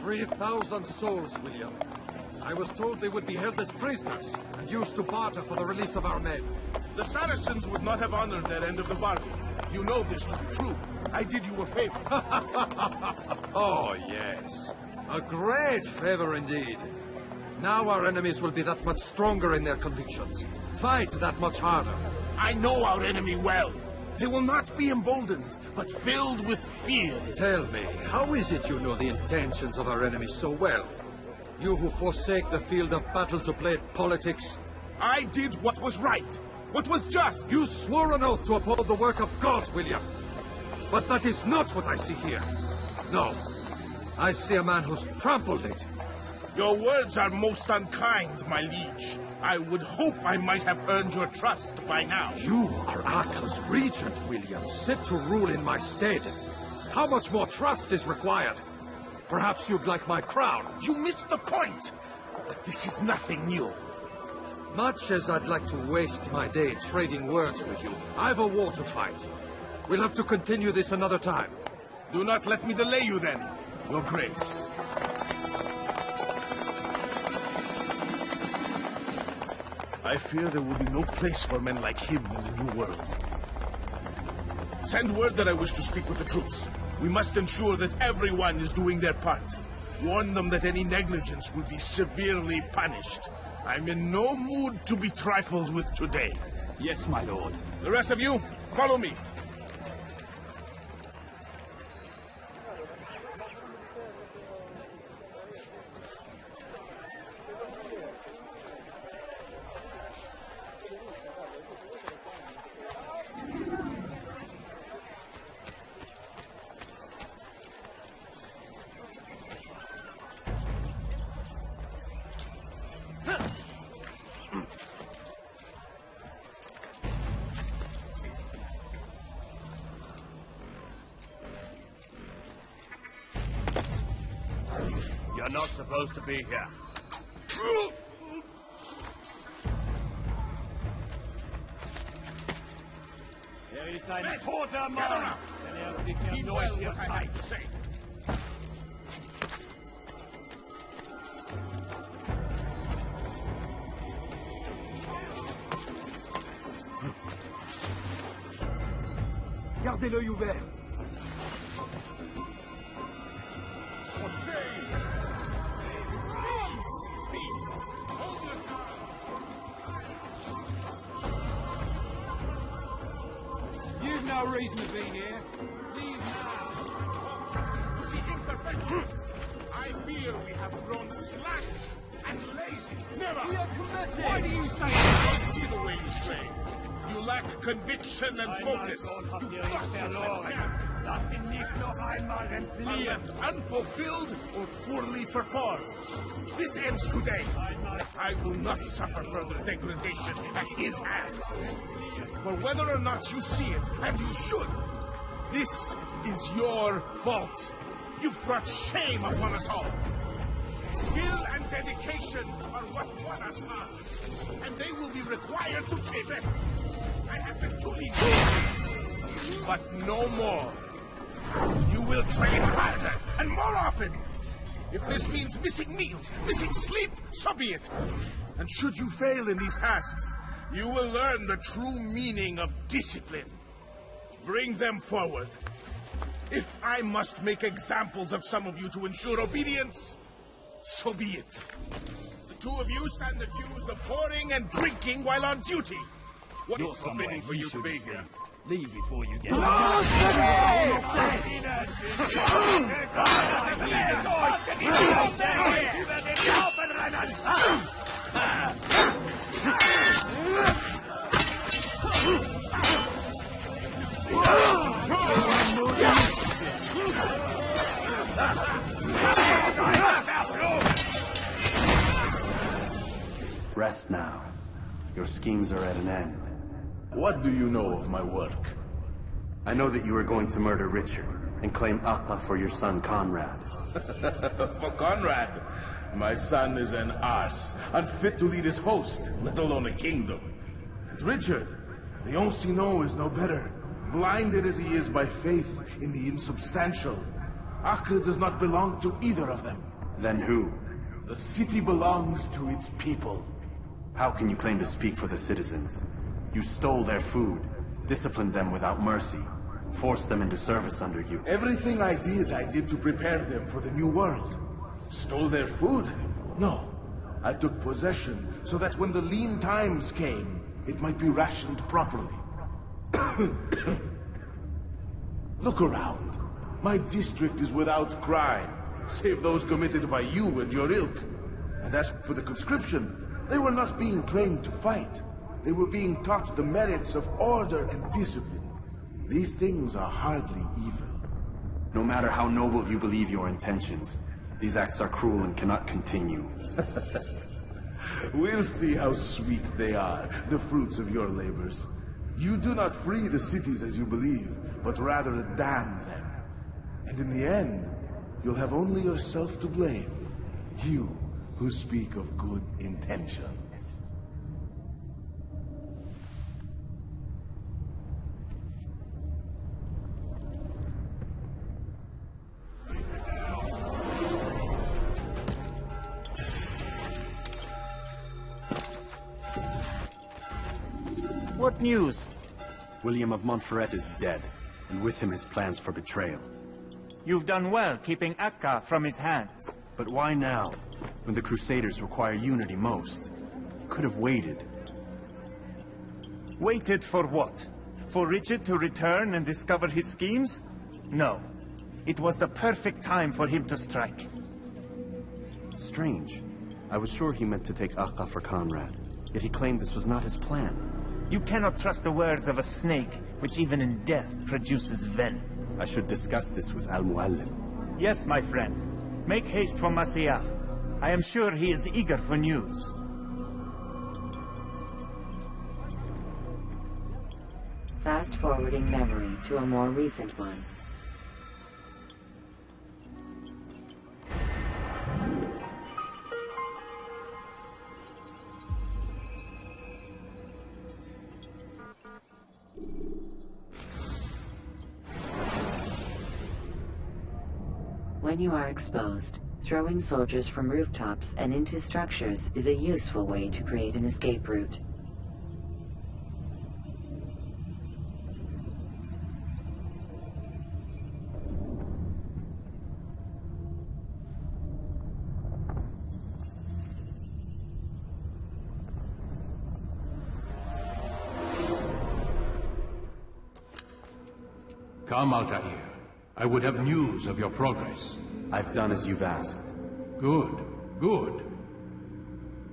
3,000 souls, William. I was told they would be held as prisoners and used to barter for the release of our men. The Saracens would not have honored their end of the bargain. You know this to be true. I did you a favor. Oh, yes. A great favor indeed. Now our enemies will be that much stronger in their convictions. Fight that much harder. I know our enemy well. They will not be emboldened, but filled with fear. Tell me, how is it you know the intentions of our enemies so well? You who forsake the field of battle to play politics? I did what was right, what was just. You swore an oath to uphold the work of God, William. But that is not what I see here. No. I see a man who's trampled it. Your words are most unkind, my liege. I would hope I might have earned your trust by now. You are Acre's regent, William, set to rule in my stead. How much more trust is required? Perhaps you'd like my crown. You missed the point. This is nothing new. Much as I'd like to waste my day trading words with you, I've a war to fight. We'll have to continue this another time. Do not let me delay you then, Your Grace. I fear there will be no place for men like him in the New World. Send word that I wish to speak with the troops. We must ensure that everyone is doing their part. Warn them that any negligence will be severely punished. I'm in no mood to be trifled with today. Yes, my lord. The rest of you, follow me. You're not supposed to be here. Hier ist ein toter Mann, wenn sich Heed well what I have to say. Gardez l'œil ouvert. You've no reason to be here. Leave now. See imperfection. I fear we have grown slack and lazy. Never. We are committed. Why do you say that? I see the way you say. You lack conviction and focus. You are left unfulfilled or poorly performed. This ends today. I will not suffer further degradation at his hands. For whether or not you see it, and you should, this is your fault. You've brought shame upon us all. Skill and dedication are what won us hearts, and they will be required to pay back. I have been too lenient, but no more. You will train harder and more often. If this means missing meals, missing sleep, so be it. And should you fail in these tasks, you will learn the true meaning of discipline. Bring them forward. If I must make examples of some of you to ensure obedience, so be it. The two of you stand accused of whoring and drinking while on duty. What is forbidding for you to be here? Leave before you get Rest now. Your schemes are at an end. What do you know of my work? I know that you are going to murder Richard and claim Acre for your son Conrad. For Conrad, my son is an arse, unfit to lead his host, let alone a kingdom. And Richard, the Ancien is no better, blinded as he is by faith in the insubstantial. Acre does not belong to either of them. Then who? The city belongs to its people. How can you claim to speak for the citizens? You stole their food, disciplined them without mercy, forced them into service under you. Everything I did to prepare them for the new world. Stole their food? No. I took possession so that when the lean times came, it might be rationed properly. Look around. My district is without crime, save those committed by you and your ilk. And as for the conscription, they were not being trained to fight. They were being taught the merits of order and discipline. These things are hardly evil. No matter how noble you believe your intentions, these acts are cruel and cannot continue. We'll see how sweet they are, the fruits of your labors. You do not free the cities as you believe, but rather damn them. And in the end, you'll have only yourself to blame. You who speak of good intentions. What news? William of Montferrat is dead, and with him his plans for betrayal. You've done well keeping Acre from his hands. But why now, when the Crusaders require unity most? You could have waited. Waited for what? For Richard to return and discover his schemes? No. It was the perfect time for him to strike. Strange. I was sure he meant to take Acre for Conrad, yet he claimed this was not his plan. You cannot trust the words of a snake, which even in death produces venom. I should discuss this with Al-Muallim. Yes, my friend. Make haste for Masyaf. I am sure he is eager for news. Fast-forwarding memory to a more recent one. When you are exposed, throwing soldiers from rooftops and into structures is a useful way to create an escape route. Come, Altair. I would have news of your progress. I've done as you've asked. Good, good.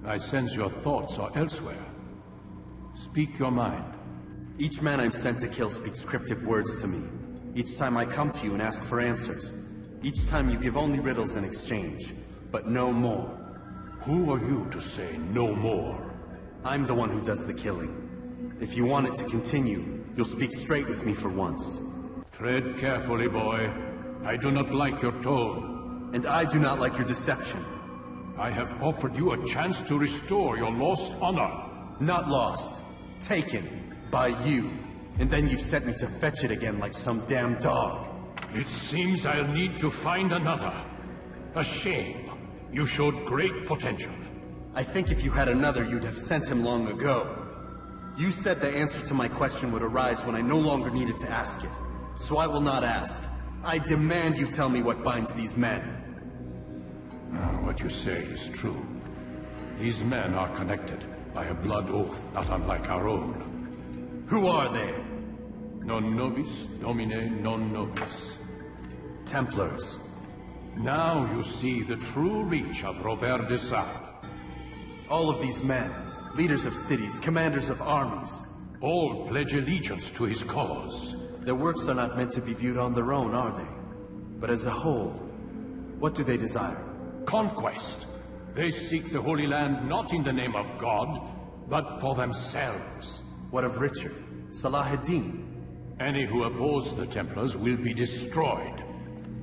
I sense your thoughts are elsewhere. Speak your mind. Each man I'm sent to kill speaks cryptic words to me. Each time I come to you and ask for answers. Each time you give only riddles in exchange, but no more. Who are you to say no more? I'm the one who does the killing. If you want it to continue, you'll speak straight with me for once. Tread carefully, boy. I do not like your tone. And I do not like your deception. I have offered you a chance to restore your lost honor. Not lost. Taken. By you. And then you've sent me to fetch it again like some damn dog. It seems I'll need to find another. A shame. You showed great potential. I think if you had another, you'd have sent him long ago. You said the answer to my question would arise when I no longer needed to ask it. So I will not ask. I demand you tell me what binds these men. What you say is true. These men are connected by a blood oath not unlike our own. Who are they? Non nobis, domine non nobis. Templars. Now you see the true reach of Robert de Sade. All of these men, leaders of cities, commanders of armies. All pledge allegiance to his cause. Their works are not meant to be viewed on their own, are they? But as a whole, what do they desire? Conquest. They seek the Holy Land not in the name of God, but for themselves. What of Richard? Salahuddin? Any who oppose the Templars will be destroyed.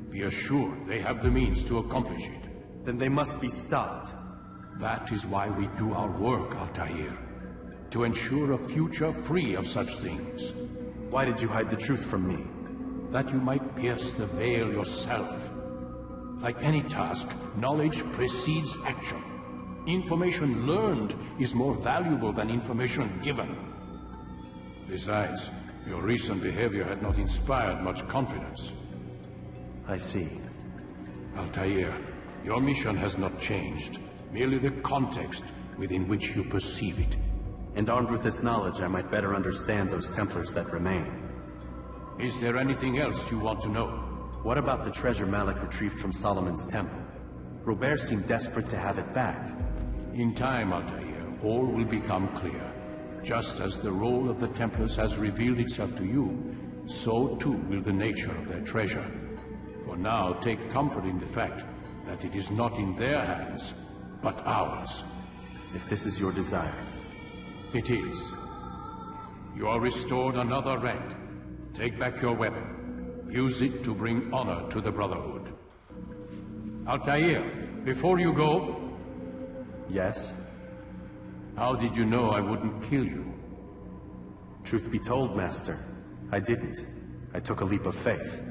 Be assured they have the means to accomplish it. Then they must be stopped. That is why we do our work, Altair. To ensure a future free of such things. Why did you hide the truth from me? That you might pierce the veil yourself. Like any task, knowledge precedes action. Information learned is more valuable than information given. Besides, your recent behavior had not inspired much confidence. I see. Altair, your mission has not changed. Merely the context within which you perceive it. And armed with this knowledge, I might better understand those Templars that remain. Is there anything else you want to know? What about the treasure Malik retrieved from Solomon's temple? Robert seemed desperate to have it back. In time, Altair, all will become clear. Just as the role of the Templars has revealed itself to you, so too will the nature of their treasure. For now, take comfort in the fact that it is not in their hands, but ours. If this is your desire. It is. You are restored another rank. Take back your weapon. Use it to bring honor to the Brotherhood. Altair, before you go... Yes? How did you know I wouldn't kill you? Truth be told, Master, I didn't. I took a leap of faith.